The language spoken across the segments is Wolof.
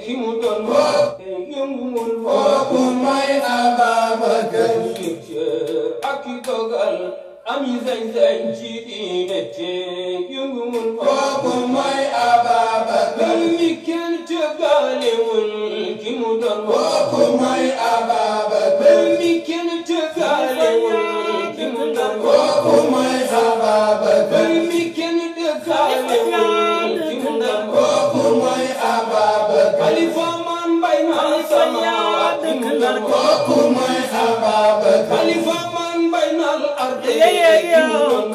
ki mu doon yënguwul kooku mooy Ababacar ak ki dogal ami sañ-sañ ci diine te yënguwul kooku mooy Ababacar mi kenn tëggalewul ki mu doon kooku mooy Ababacar mi kenn tëggalewul ki mu doon kooku mooy Ababacar mi kenn tëggalewul ki mu doon kooku mooy Ababacar Khalifa man bay na sama ki mu doon kooku mooy Ababacar Khalifa man bay na arde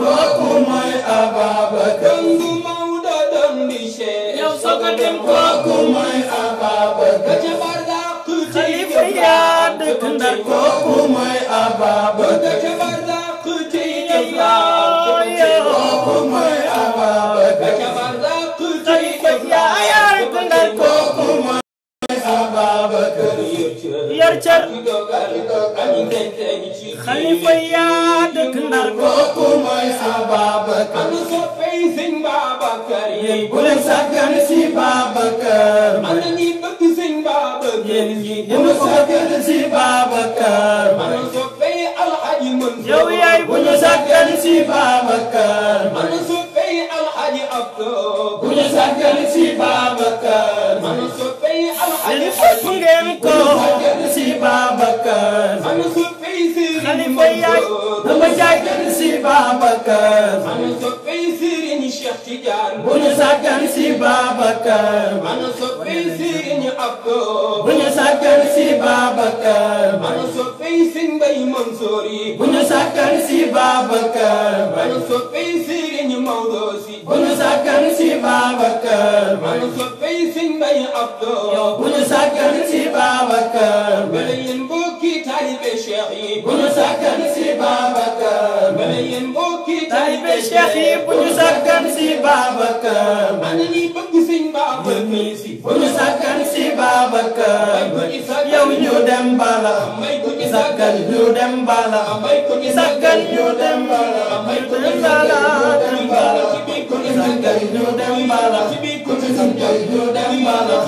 kooku mooy Ababacar du Mawda doon di Cheikh yow soog a dem kooku mooy Ababacar ca Barzaq Khalifa yaa dëkk Ndar kooku mooy Ababacar ca Barzaq kooku mooy Ababacar ca Barzaq Khalifa yaa dëkk Ndar kooku mooy Ababacar yar car Khalifa yaa dëkk Ndar kooku mooy Ababacar anu soppey Sëñ Babacar yi bu leen sàggan si Babacar ana ñi bëgg Sëñ Babacar yi bu leen sàggan si Babacar anu soppey Alhaji Mansour yow yaay bu ñu sàggan si Babacar anu soppey Alhaji Abdou bu ñu sàggan si Babacar anu soppey Alhaji Fatu ngeen ko si Babacar anu soppey Khalifa yaay dama jàggan si Babacar anu soppey Serigne Cheikh Tidiane bu ñu sàggan si Babacar anu soppey Serigne Abdou bu ñu sàggan si Babacar anu soppey Serigne Mbaye Mansour yi bu ñu sàggan si Babacar anu soppey Serigne Maodo si bu ñu sàggan si Babacar anu soppey Serigne Mbaye Abdou bu ñu sàggan si Babacar bala yéen mbokki taalibe Cheikh yi bu ñu sàggan si Babacar bala yéen mbokki taalibe Cheikh yi bu ñu sàggan si Babacar ana ñi bëgg Sëñ Babacar si bu ñu sàggan si Babacar yow ñu dem bala sàggan ñu dem bala sàggan ñu dem bala dem bala sàggan ñu dem bala sàggan ñu dem bala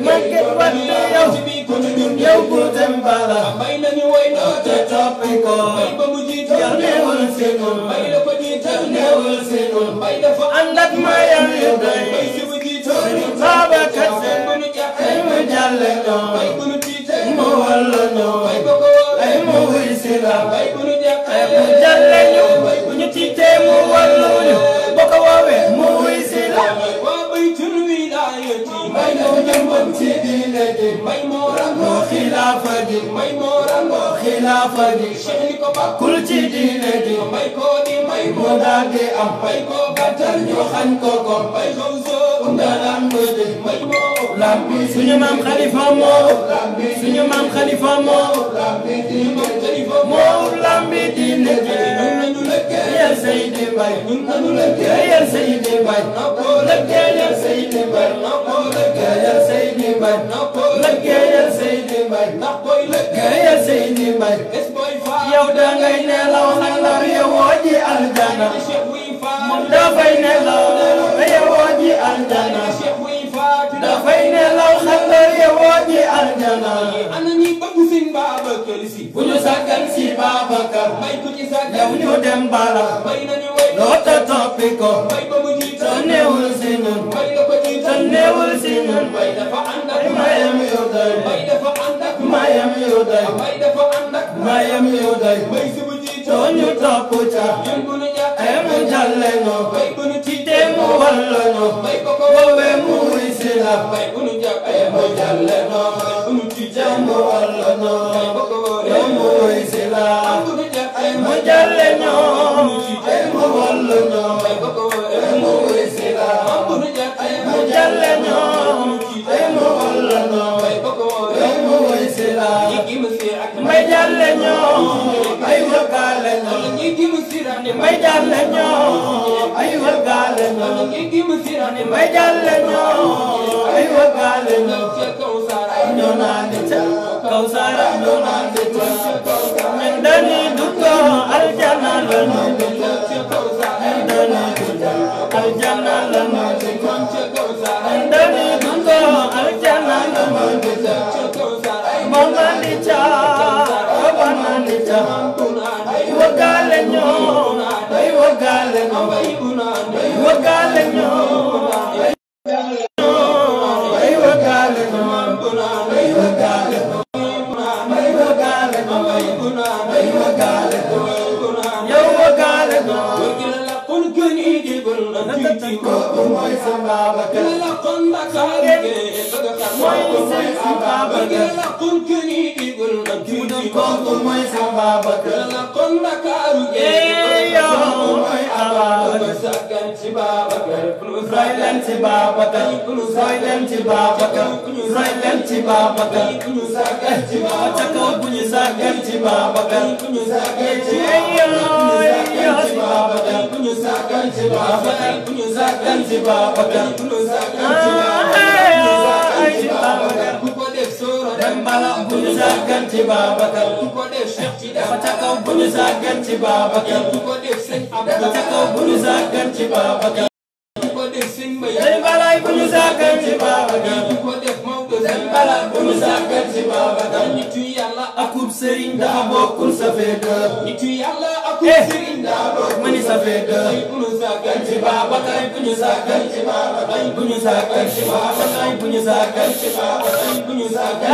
Maguette Wade yow bu dem bala te toppi ko yow neewul si ñun neewul si ñun ànd ak mayam yu doy Babacar ay mu jàlle ñoo mu walla ñoo ay mu wuy si la ay mu jàlle ñu bu ñu tiitee mu wallu ñu boo ko woowee mu wuy si la may moo jëmbam ci diine ji may moo rangoo xilaafa ji may moo rangoo xilaafa ji Cheikh ni ko bakkul ci diine ji may ko di may moo daal di am may ko gàttal ñu xañ ko ko may ko soo ndalam ji may moo lambi suñu maam Khalifa moo lambi suñu maam Khalifa moo lambi diine moo lambi diine ji ñun nañu lëggéeyal Seydi Mbaye ñun nañu lëggéeyal Seydi Mbaye lëggéeyal Seydi Mbaye lëggéeyal Seydi Mbaye lëggéeyal Seydi Mbaye ndax booy lëggéeyal Seydi Mbaye yow dangay nelaw xalaat yow woo aljana moom dafay nelaw yow woo aljana dafay nelaw xalaat yow woo aljana ana ñi bëgg Sëñ Babacar si bu ñu sàggan si Babacar yow ñu dem bala loo ta toppi ko te neewul si ñun te neewul si ñun mayam yu doy mayam yu doy mayam yu doy too ñu topp ca ay mu jàlle ñoo te mu wallo ñoo woowee mu wuy si la ay mu jàlle ñoo te mu wallo ñoo yow mu wuy si la ay mu jàlle ñoo ay mu wallo ñoo ay mu wuy si la ay mu jàlle ñoo ay mu wallo ñoo yow mu wuy si la may jàlle ñoo ay wagale ñoo may jàlle ñoo ay wagale ñoo may jàlle ñoo ay wagale ñoo ñoo naan ca Kawsara ñoo naan ca ñun dañuy dugg aljana la ñoo ñun dañuy dugg aljana la ñoo ñun dañuy dugg aljana ay wagale ñoo ay wagale ñoo Dembala buñu sagan ci Babacar ku ko def Cheikh ci dafa ca kaw buñu sagan ci Babacar ku ko def Sëñ Abdou ca kaw buñu sagan ci Babacar ku ko def Sëñ Mbay Dembala buñu sagan ci Babacar ku ko def Maodo Dembala buñu sagan ci Babacar nitu Yàlla akub Sëriñ dafa bokkul sa féete nitu Yàlla akub Sëriñ dafa bokk mani sa féete buñu sagan ci Babacar buñu sagan ci Babacar buñu sagan ci Babacar buñu sagan ci Babacar buñu sagan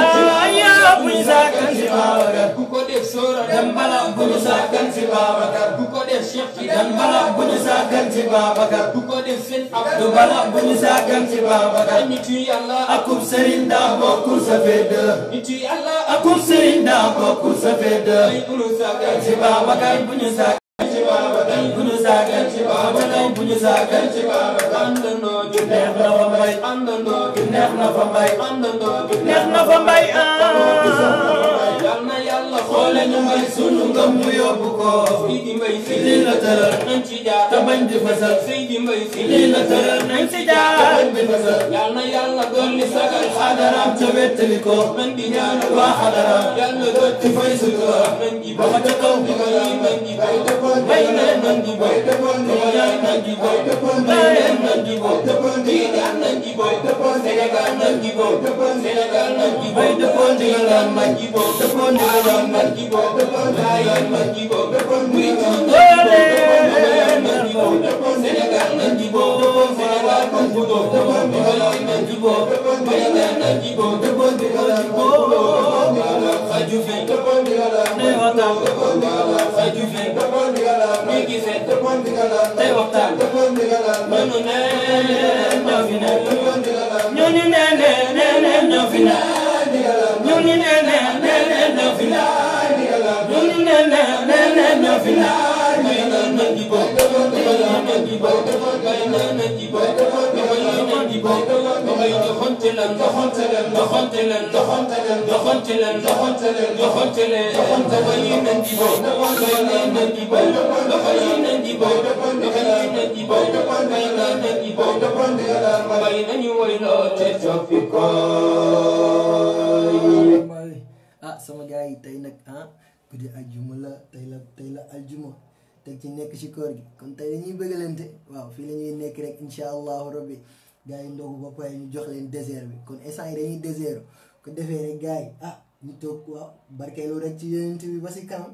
ya buñu sagan ci Babacar ku ko def Sora Dembala buñu sagan ci Babacar ku ko def Cheikh ci Dembala buñu sagan ci Babacar ku ko def Sëñ Abdou Bala buñu sagan ci Babacar nitu Yàlla akub Sëriñ daa bokkul sa féete nitu Yàlla akub Sëriñ daa bokkul sa féete buñu sagan ci Babacar buñu sagan ci Babacar buñu sagan ci Babacar buñu sagan ci Babacar andandoo ju neex na fa mbay andandoo ju neex na fa mbay andandoo ju neex na fa mbay yal na Yàlla xoole ñu mbay sunu ngëm mu yóbbu ko Seydi Mbay Si lii la tëral nañ ci jaar te bañ di fasal Seydi Mbay Si lii la tëral nañ ci jaar te bañ di fasal yal na Yàlla dolli sagal xadaraam te wettali ko nañ di ñaan waa xadaraam Yàlla doot ci fay sutura nañ di ba ca kaw di ko yi nañ di bay bay nañ di bay nañ di bay nañ di bay Tijaan nañ di bay Sénégal nañ di bay Sénégal nañ di bay dëppoon ndigalam nañ di bay dëppoon ndigalam nañ di bay Laayeen nañ di bay Murit nañ di bay Sénégal nañ di bay Sénégal nañ di bay dëppoon ndigalam nañ di bay Bayeen nañ di bay dëppoon ndigalam xaju fi dëppoon ndigalam ne waxtaan dëppoon ndigalam xaju fi dëppoon ndigalam ne gisee dëppoon ndigalam tey waxtaan dëppoon ndigalam ñunu ne ñoo fi ne ñunu ne ñoo fi ne ñunu ne ñoo fi ne ñunu ne ñoo fi ne bay na nañ di bay nañ di bay bay na nañ di bay bay nañ di bay bay doxante leen doxante leen doxante leen doxante leen doxante leen doxante leen doxante leen bay nañ di bay bay nañ di bay bay nañ di bay bay nañ di bay bay nañ di bay bay nañu woy loo te coppi ko sama gars yi tey nag guddi aljuma la tey la aljuma teg ci nekk ci koor gi kon tey dañuy bëggalante waaw fii la ñuy nekk rek incha allahu rabbi gars yi ndogu ba pare ñu jox leen désert bi kon instant yi dañuy désert ko defee rek gars yi ñu toog waaw barkeelu rek ci yonent bi ba si kanam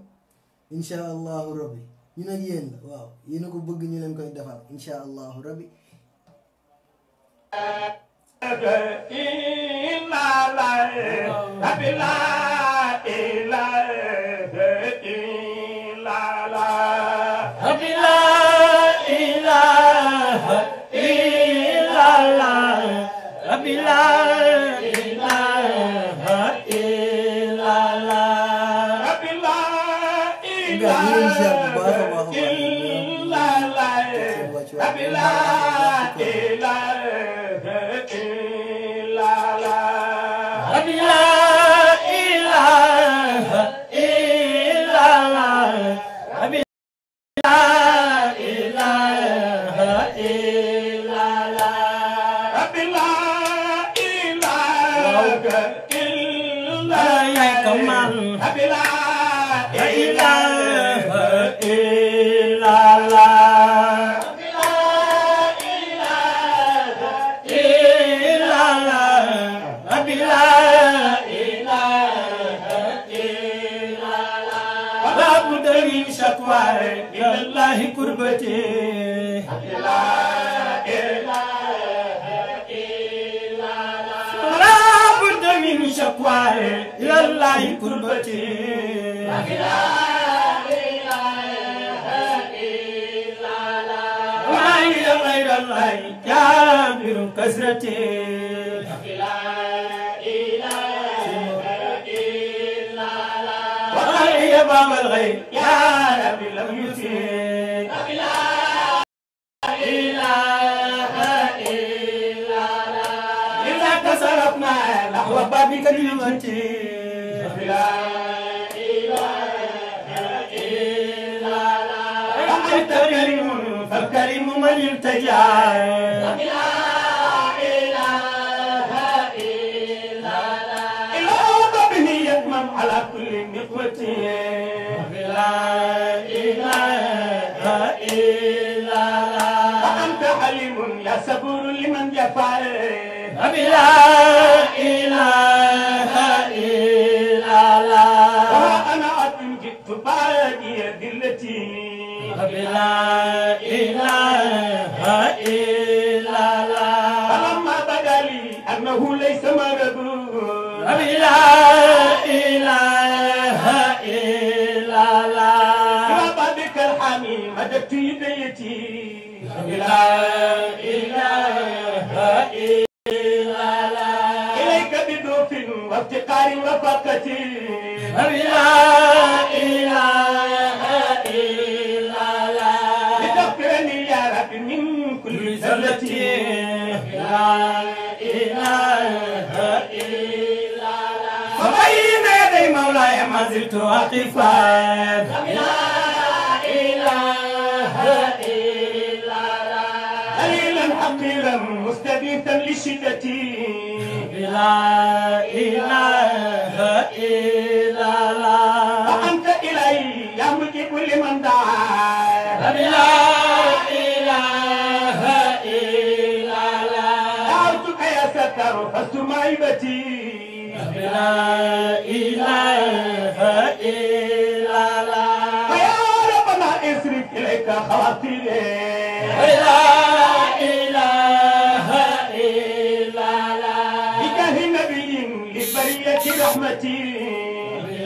incha allahu rabbi ñu nag yéen la waaw yéen a ko bëgg ñu leen koy defal incha allahu rabbi La شكوى إلى الله كربتي لا بد من شكوى إلى الله كربتي ما هي غير الله جابر كسرتي يا باب الغيب يا ربي لم يسيء لا إله إلا الله إذا كسرتنا نحو بابك كلمتي لا إله إلا الله أنت كريم فالكريم من التجا لا إله إلا الله إلا بابني يتمم على كل نقوتي لا إله إلا الله وأنت حليم يا صبور لمن جفا لا إله إلا الله وأنا أتم جئت باقي دلتي لا إله إلا الله فلما بدا لي أنه ليس مرض لا إله إلا الله يا بابك الحمي مددت يديتي لا إله إلا الله إليك بدوف وافتقار وفقتي لا إله إلا الله لتغفرني يا رب من كل زلتي لا إله إلا الله فبين يدي مولاي ما زلت واقفا لا إله إلا الله قليلا حقيرا مستبيتا لشدتي لا إله إلا الله وأنت إلي يا مجيب لمن دعا لا إله إلا الله دعوتك يا ستر فزت مائبتي لا إله إلا الله فيا ربنا اصرف إليك خواطري لا إله إلا الله بجاه نبي لبرية رحمتي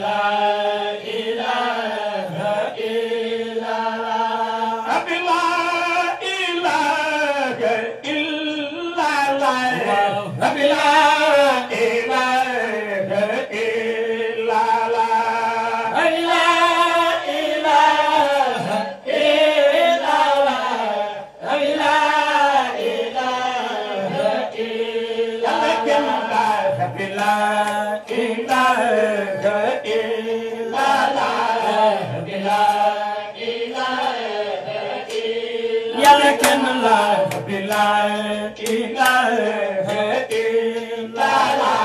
لا إله إلا الله رب لا إله إلا الله رب لا إله إلا الله لا إله إلا الله لا إله إلا الله رب لا إله إلا الله رب لا إله إلا يا لكن الله رب لا إله إلا الله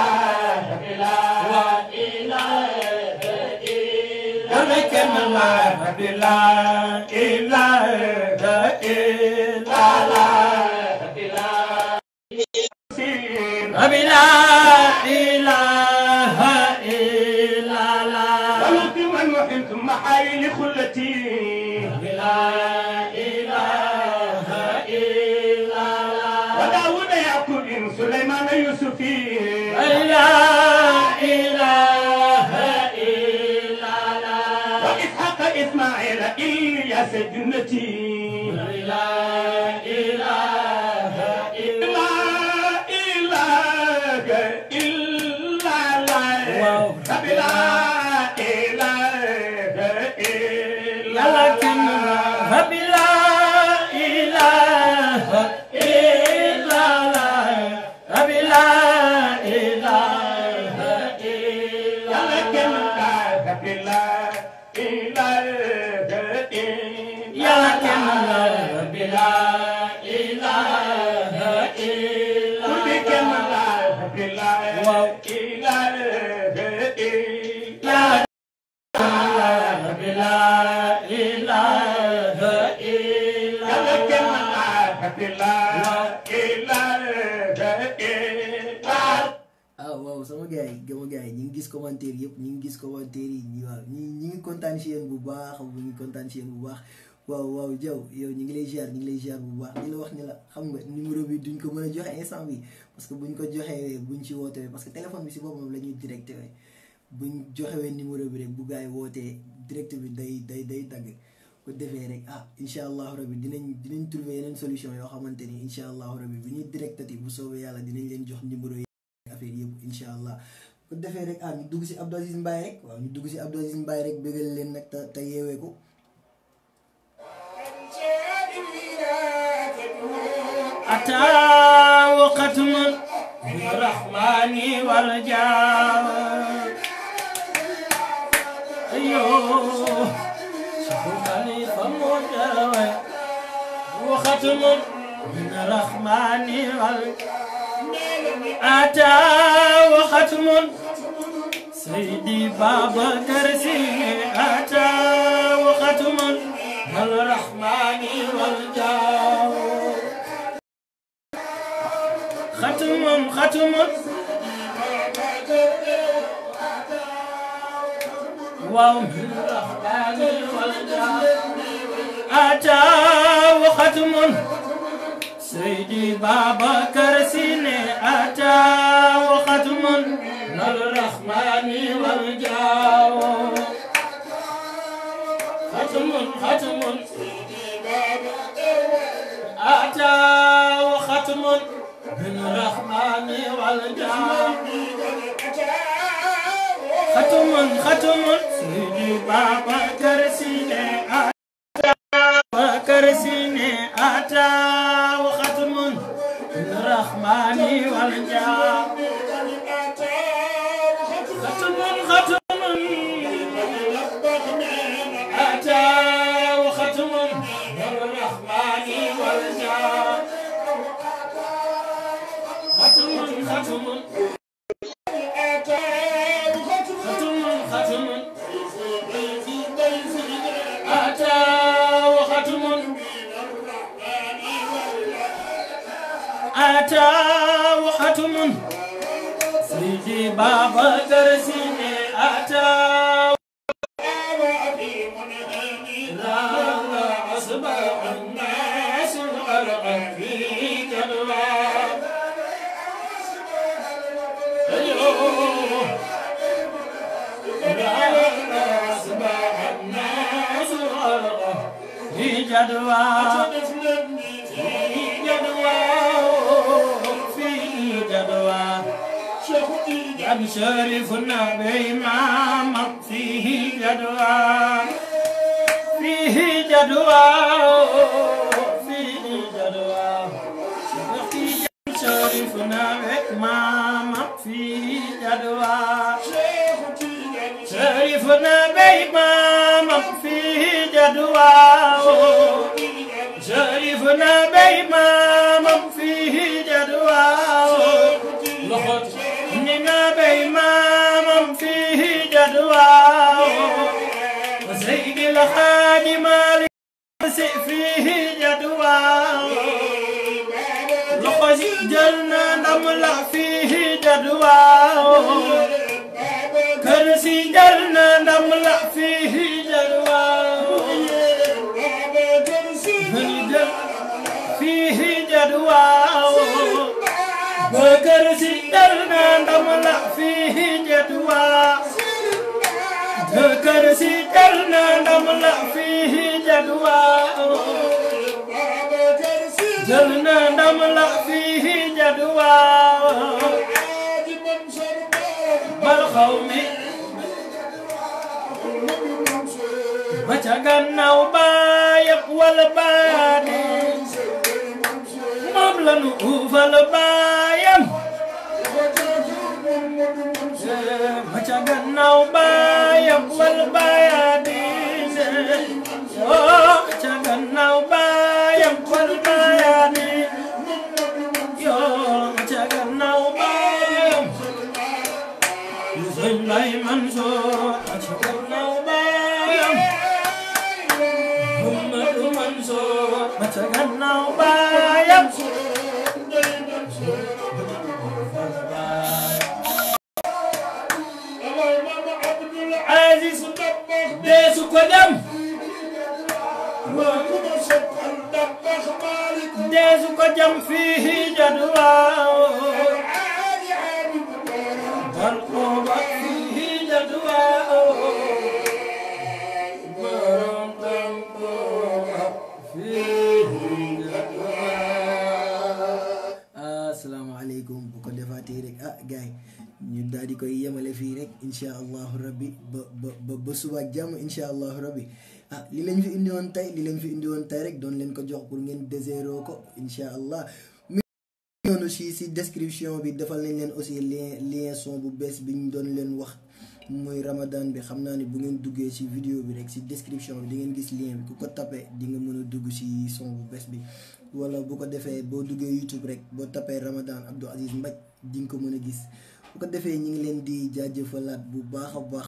رب لا إله إلا لكن الله رب لا إله إلا الله رب لا رب لا إله إلا الله ولكن من وحنت محايل خلتي لا إله إلا الله وداود يعقوب سليمان يوسفي لا إله إلا الله وإسحاق إسماعيل إلياس جنتي لا إله إلا رب لا إله إلا لكن رب لا إله إلا الله رب لا إله إلا لكن رب لا إله إلا لكن رب لا إله إلا لكن رب لا waaw sama gars yi ñu ngi gis commentaire yëpp ñu ngi gis commentaire yi waaw ñu ngi kontaan si yéen bu baax waaw Diaw yow ñu ngi lay ziar bu baax di la wax ni la xam nga numéro bi duñ ko mën a joxe instant bi parce que buñ ko joxee buñ ci wootee parce que téléphone bi si boppam la ñuy directé buñ joxewee numéro bi rek bu gars yi wootee direct bi day dagg ko defee rek incha allahu rabi dinañ trouver yeneen solution yoo xamante ni incha allahu rabi bi ñuy directati bu soobee yàlla dinañ leen jox numéro yi affaire yëpp incha allah ko defee rek ñu dugg si Abdou Aziz Mbaye rek waaw ñu dugg si Abdou Aziz Mbaye rek bëggal leen nag te yeewee ko أتى وقت من الرحمن والجاه أيوه شوفوا خليفة مجاوي وختم من الرحمن أتى وختم سيدي بابا كرسي أتى وختم من الرحمن والجاه ختم ومن الرحمن والجاه أتى وختم سيدي بابا كرسيني أتى وختم من الرحمن والجاه ختم أتى وختم من الرحمن والجاه ختم سيدي بابا كرسيني أتى وختم من الرحمن والجاه ختم أتى وختم من الرحمن والجاه ختم أتى وختم أتى وختم سيدي بابا كرسيني أتى لا أصبح الناس غرقا في جدوى أصبح الناس غرقا في جدوى عن شريفنا بإمامك فيه جدوى شريفنا بإمامك فيه جدوى شريفنا بإمامك فيه جدوى شريفنا بإمامك فيه جدوى إننا بإمام فيه جدوى وسيد الحاج مالك فيه جدوى لقد جلنا نملأ فيه جدوى كرسي جلنا نملأ فيه جدوى فيه جدوى وكرسي جلنا نملأ فيه جدوى وكرسي جلنا نملأ فيه جدوى جلنا نملأ فيه جدوى بالقوم وجعلنا بايب والبادي مبلغ والبايم وجعلنا بايب والبادي وجعلنا بايب والبادي وجعلنا بايب يزن لي منصور وجعلنا بايب محمد منصور وجعلنا بايب فيه جدوى برقوبة فيه جدوى asalaamaaleykum bu ko defaatee rek gars yi ñu daal di koy yemale fii rek incha allahu rabbi ba suba ak jàmm incha allahu rabbi li lañ fi indi woon tey rek doon leen ko jox pour ngeen déséro ko incha allah noonu si description bi defal nañ leen aussi lien son bu bees bi ñu doon leen wax muy ramadan bi xam naa ni bu ngeen duggee si vidéo bi rek si description bi di ngeen gis lien bi ku ko tapé di nga mën a dugg si son bu bees bi wala bu ko defee boo duggee YouTube rek boo tapé ramadan Abdou Aziz Mbaj di nga ko mën a gis bu ko defee ñu ngi leen di jaajëfalaat bu baax a baax